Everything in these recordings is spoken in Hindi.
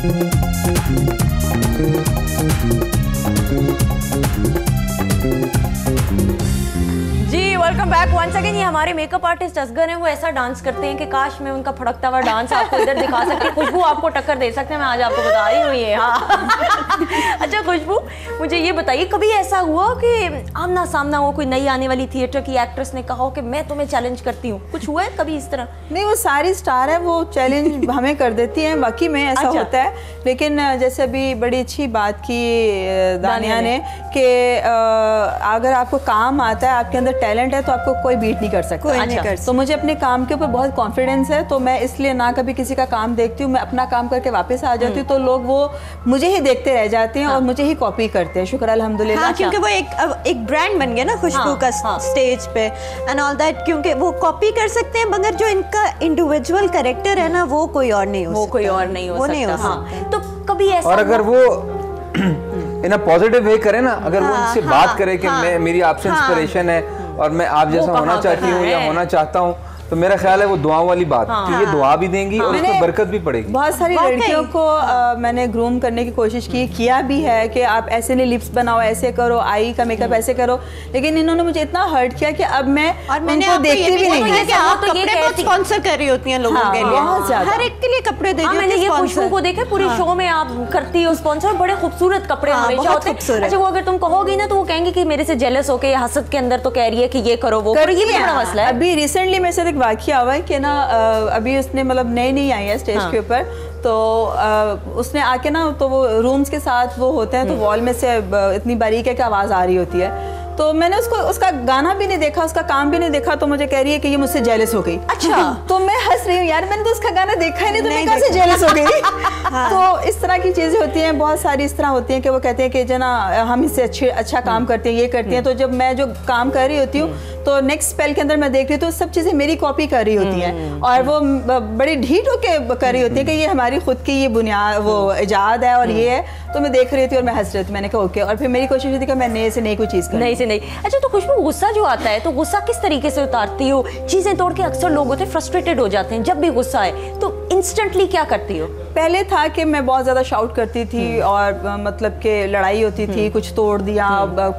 Welcome back once again. ये हमारे मेकअप आर्टिस्ट असगर हैं, वो ऐसा डांस करते हैं कि काश मैं उनका फड़कता हुआ डांस आपको इधर दिखा सकती। खुशबू आपको टक्कर दे सकते हैं, मैं आज आपको बता रही हूँ ये। हाँ अच्छा खुशबू, मुझे ये बताइए, कभी ऐसा हुआ कि आमना सामना हो, कोई नई आने वाली थिएटर की एक्ट्रेस ने कहा हो कि मैं तुम्हें चैलेंज करती हूँ, कुछ हुआ है कभी इस तरह? नहीं, वो सारी स्टार है, वो चैलेंज हमें कर देती हैं, बाकी में ऐसा होता है। लेकिन जैसे अभी बड़ी अच्छी बात की दानिया ने कि अगर आपको काम आता है, आपके अंदर टैलेंट है, तो आपको कोई बीट नहीं कर सकता। तो मुझे अपने काम के ऊपर बहुत कॉन्फिडेंस है, तो मैं इसलिए ना कभी किसी का काम देखती हूँ, मैं अपना काम करके वापस आ जाती हूँ, तो लोग वो मुझे ही देखते रह जाते हैं और मुझे ही कॉपी करते हैं। शुक्र अल्हम्दुलिल्लाह। क्योंकि वो एक ब्रांड बन गया ना खुशबू का स्टेज पे एंड ऑल दैट, क्योंकि वो कॉपी कर सकते हैं, मगर जो इनका इंडिविजुअल कैरेक्टर है ना, वो कोई और नहीं हो सकता। वो कोई और नहीं हो सकता। तो कभी ऐसा, और अगर वो इन अ पॉजिटिव वे करे ना, अगर वो इनसे बात करे कि मैं, मेरी आपसे इंस्पिरेशन है और मैं आप जैसा होना चाहती हूँ या होना चाहता हूँ, तो मेरा ख्याल है वो दुआओं वाली बात कि ये दुआ भी देंगी और उसमें बरकत भी पड़ेगी। बहुत सारी लड़कियों को मैंने ग्रूम करने की कोशिश किया भी है कि आप ऐसे नहीं लिप्स बनाओ, ऐसे करो, आई का मेकअप ऐसे करो, लेकिन इन्होंने मुझे इतना हर्ट किया कि अब मैं उनको देखती भी नहीं। कि आप कपड़े बहुत स्पॉन्सर कर रही होती हैं लोगों के लिए, हर एक के लिए कपड़े दे रही होती हैं। मैंने ये खुशबू को देखा पूरी शो में, आप करती हो स्पॉन्सर, बड़े खूबसूरत कपड़े हमेशा होते हैं। अच्छा, वो अगर तुम कहोगी ना तो वो कहेंगे कि मेरे से जेलस होके या हसद के अंदर तो कह रही है कि ये करो वो करो, ये भी बड़ा मसला है। अभी रिसेंटली मेरे साथ एक वाकया हुआ है कि ना, अभी उसने मतलब नई आई है स्टेज के ऊपर, तो उसने आके ना, तो वो रूम्स के साथ वो होते हैं, तो वॉल में से इतनी बारीक है कि आवाज़ आ रही होती है। तो मैंने उसका गाना भी नहीं देखा, उसका काम भी नहीं देखा, तो मुझे कह रही है कि ये मुझसे जेलस हो गई। अच्छा। तो मैं हंस रही हूँ, यार मैंने तो उसका गाना देखा ही नहीं, तो मैं कहाँ से जेलस हो गई? तो इस तरह की चीज़ें होती हैं, बहुत सारी इस तरह होती हैं कि वो कहते हैं कि जना हम इससे अच्छा काम करते हैं, ये करती हैं। तो जब मैं जो काम कर रही होती हूँ, तो नेक्स्ट स्पेल के अंदर मैं देख रही हूँ, तो सब चीज़ें मेरी कॉपी कर रही होती हैं, और वो बड़ी ढीठ होके कर रही होती है कि ये हमारी खुद की ये बुनियाद वो इजाद है और ये है। तो मैं देख रही थी और मैं हंस रही थी, मैंने कहा ओके। और फिर मेरी कोशिश थी कि मैं नए से नई कोई चीज़ नई से नई। अच्छा, तो खुशबू गुस्सा जो आता है, तो गुस्सा किस तरीके से उतारती हो? चीज़ें तोड़ के अक्सर लोग होते हैं फ्रस्ट्रेटेड हो जाते हैं जब भी गुस्सा आए, तो इंस्टेंटली क्या करती हो? पहले था कि मैं बहुत ज़्यादा शाउट करती थी और मतलब कि लड़ाई होती थी, कुछ तोड़ दिया,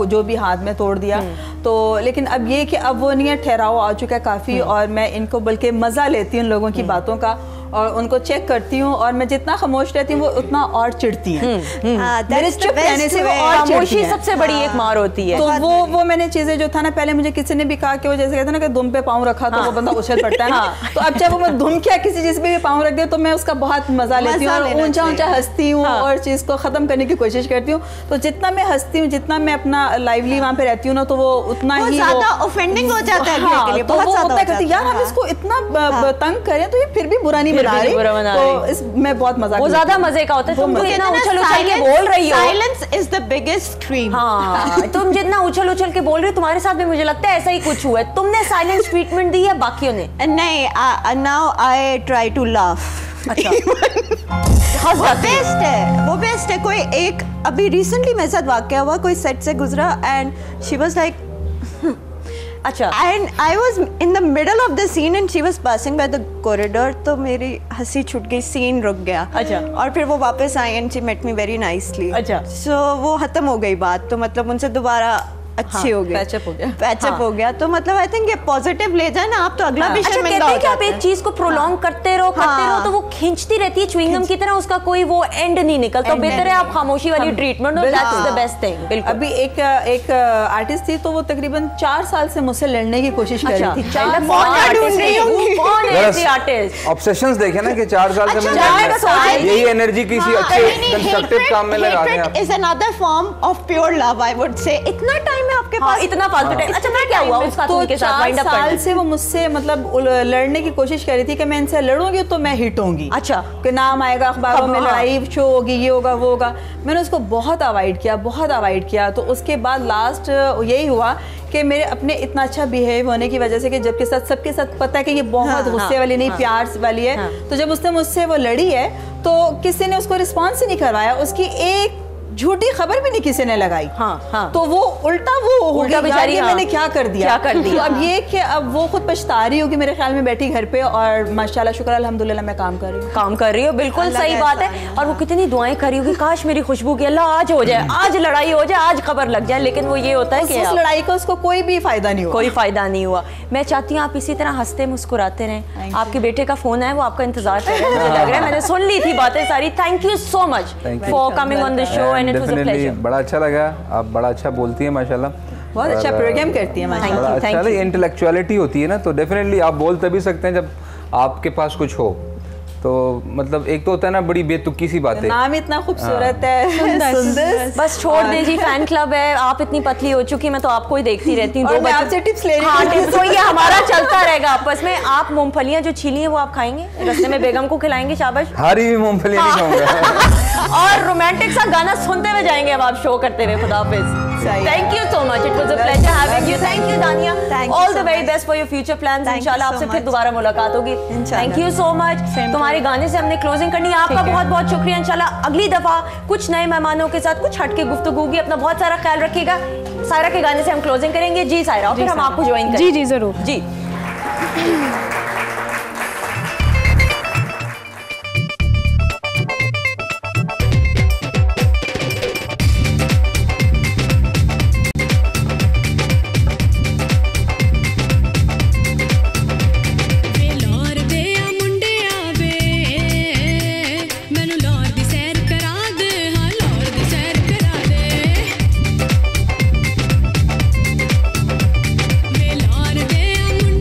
जो भी हाथ में तोड़ दिया। तो लेकिन अब ये कि अब वो नहीं है, ठहराव आ चुका है काफ़ी, और मैं इनको बल्कि मज़ा लेती हूँ लोगों की बातों का, और उनको चेक करती हूँ, और मैं जितना खामोश रहती हूँ वो उतना और चिढ़ती हैं। मेरे चुप रहने से वो और खामोशी सबसे बड़ी एक मार होती है। तो वो मैंने चीज़ें जो था ना, पहले मुझे किसी ने भी कहा कि वो जैसे कहते हैं ना कि दुम पे पाँव रखा तो वो बंदा उछल पड़ता है ना, तो अब चाहे वो मैं दुम क्या किसी चीज़ पे भी पाँव रख दे, तो मैं उसका बहुत मजा लेती हूँ, और ऊंचा ऊंचा हंसती हूँ और चीज़ को ख़त्म करने की कोशिश करती हूँ। तो जितना मैं हंसती हूँ, जितना मैं अपना लाइवली वहाँ पे रहती हूँ ना, तो वो उतना ही ऑफेंडिंग हो जाता है के लिए, तो वो होता है यार हम इसको इतना तंग करें तो ये फिर भी बुरा नहीं बना रही। तो इसमें बहुत मजा, वो ज्यादा मजे का होता है। तुम जितना उछल उछल के बोल रही हो, silence is the biggest scream. हाँ, तुम जितना उछल उछल के बोल रही हो, तुम्हारे साथ भी मुझे लगता है ऐसा ही कुछ हुआ है। तुमने साइलेंस ट्रीटमेंट दी है, बाकियों ने नहीं। Now I try to laugh. अच्छा। वो बेस्ट है। कोई एक अभी रिसेंटली मेरे साथ वाकया हुआ, कोई सेट से गुजरा एंड शी वाज लाइक, अच्छा, and I was in the middle of the scene and she was passing by the corridor, तो मेरी हंसी छूट गई, सीन रुक गया। अच्छा। और फिर वो वापस आई and she met me very nicely. अच्छा। सो वो खत्म हो गई बात, तो मतलब उनसे दोबारा अच्छी हो गई, पैचअप हो गया। तो मतलब आई थिंक ये पॉजिटिव ले जाए ना आप, तो अगला भी शर्मिंदा हो जाता है। आप एक चीज को प्रोलॉन्ग करते रहो तो वो खींचती रहती है च्युइंगम की तरह, उसका कोई वो एंड नहीं निकलता। बेहतर है आप खामोशी वाली ट्रीटमेंट, और दैट्स द बेस्ट थिंग। बिल्कुल। अभी एक आर्टिस्ट थी, तो वो तकरीबन 4 साल से मुझसे लड़ने की कोशिश कर रही थी। ऑब्सेशंस देखे ना कि 4 साल से यही एनर्जी किसी अच्छे कंस्ट्रक्टिव काम में लगाते हैं। Is another form of pure love, I would say. इतना टाइम है आपके पास, इतना फालतू टाइम। अच्छा, मैं क्या हुआ उसका तो उनके साथ 4 साल से वो मुझसे मतलब लड़ने की कोशिश कर रही थी कि मैं इनसे लड़ूंगी तो मैं हिट होंगी। अच्छा। कि नाम आएगा अखबारों में, लड़ाई शो होगी, ये होगा वो होगा। मैंने उसको बहुत अवॉइड किया। तो उसके बाद लास्ट यही हुआ कि मेरे अपने इतना अच्छा बिहेव होने की वजह से, कि जबकि सबके साथ पता है कि ये बहुत गुस्से वाली नहीं, प्यार वाली है, तो जब उसने मुझसे वो लड़ी है तो किसी ने उसको रिस्पॉन्स ही नहीं करवाया। उसकी एक झूठी खबर भी नहीं किसी ने लगाई। हाँ। तो वो उल्टा वो हो गया बेचारी, यार, मैंने क्या कर दिया। तो अब ये कि अब वो खुद पछता रही होगी मेरे ख्याल में बैठी घर पे, और माशाल्लाह शुक्र अल्हम्दुलिल्लाह मैं काम कर रही हूँ। बिल्कुल सही बात है। और वो कितनी दुआएं करी होगी, काश मेरी खुशबू की अल्लाह आज हो जाए, आज लड़ाई हो जाए, आज खबर लग जाए, लेकिन वो ये होता है कि उस लड़ाई का उसको कोई भी फायदा नहीं हुआ। कोई फायदा नहीं हुआ। मैं चाहती हूँ आप इसी तरह हंसते मुस्कुराते रहें। आपके बेटे का फोन है, वो आपका इंतजार कर रहा है, मुझे लग रहा है, मैंने सुन ली थी बातें सारी। Thank you so much for coming on the show and it was a pleasure. बड़ा अच्छा लगा, आप बड़ा अच्छा बोलती हैं माशाल्लाह, बहुत अच्छा प्रोग्राम करती है माशाल्लाह। अच्छा इंटेलेक्चुअलिटी होती है ना, तो डेफिनेटली आप बोल तभी सकते हैं जब आपके पास कुछ हो। तो मतलब एक तो होता है ना बड़ी बेतुकी सी बातें, नाम इतना खूबसूरत है सुंदर। बस छोड़ दीजिए, फैन क्लब है, आप इतनी पतली हो चुकी, मैं तो आपको ही देखती रहती हूँ। मैं आपसे टिप्स ले रही हूँ। हाँ, टिप्स तो ये हमारा चलता रहेगा आपस में। आप मूंगफलियाँ जो छीली हैं वो आप खाएंगे, रास्ते में बेगम को खिलाएंगे, शाबाश। हारी हुई मूंगफलियाँ नहीं खाऊंगा। और रोमांटिक सा गाना सुनते हुए जाएंगे अब आप शो करते हुए। खुदा हाफिज। Thank you so much, it was a pleasure having you. Thank you Dania, all the very best for your future plans. इंशाल्लाह आपसे फिर दोबारा मुलाकात होगी। Thank you so much. तुम्हारे गाने से हमने क्लोजिंग करनी है। आपका बहुत बहुत शुक्रिया। इंशाल्लाह अगली दफा कुछ नए मेहमानों के साथ कुछ हटके गुफ्तगू होगी। अपना बहुत सारा ख्याल रखिएगा। सायरा के गाने से हम क्लोजिंग करेंगे। जी सायरा, फिर हम आपको ज्वाइन करेंगे। जी जरूर जी। वे लार दे मुंडे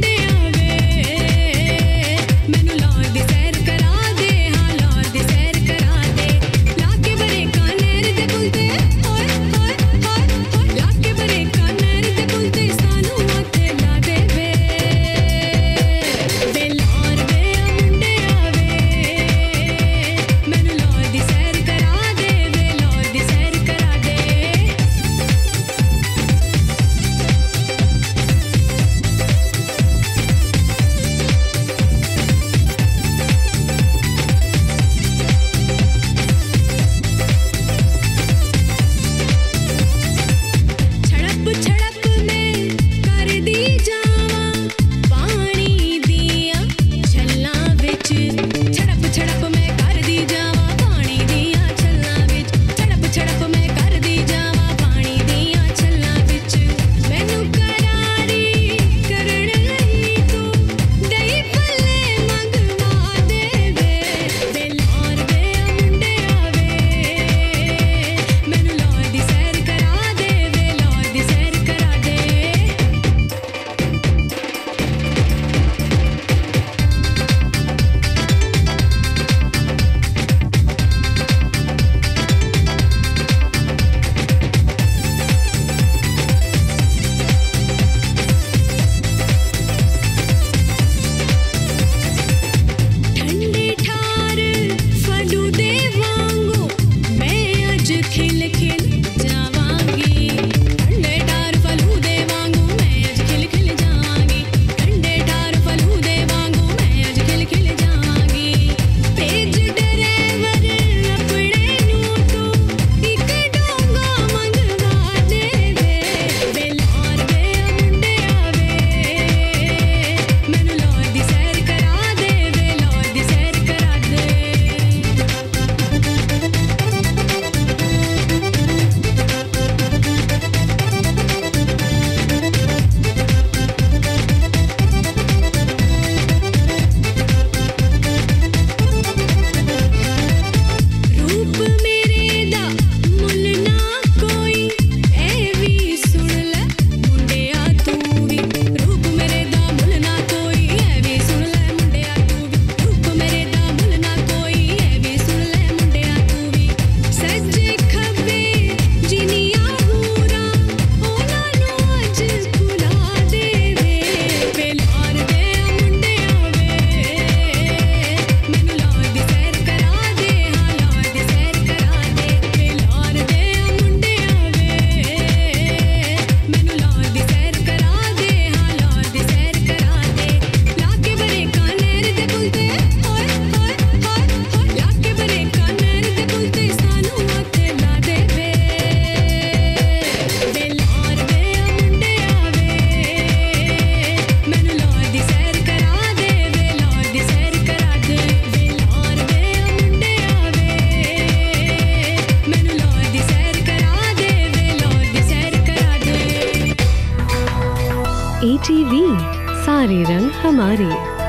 ATV, सारे रंग हमारे।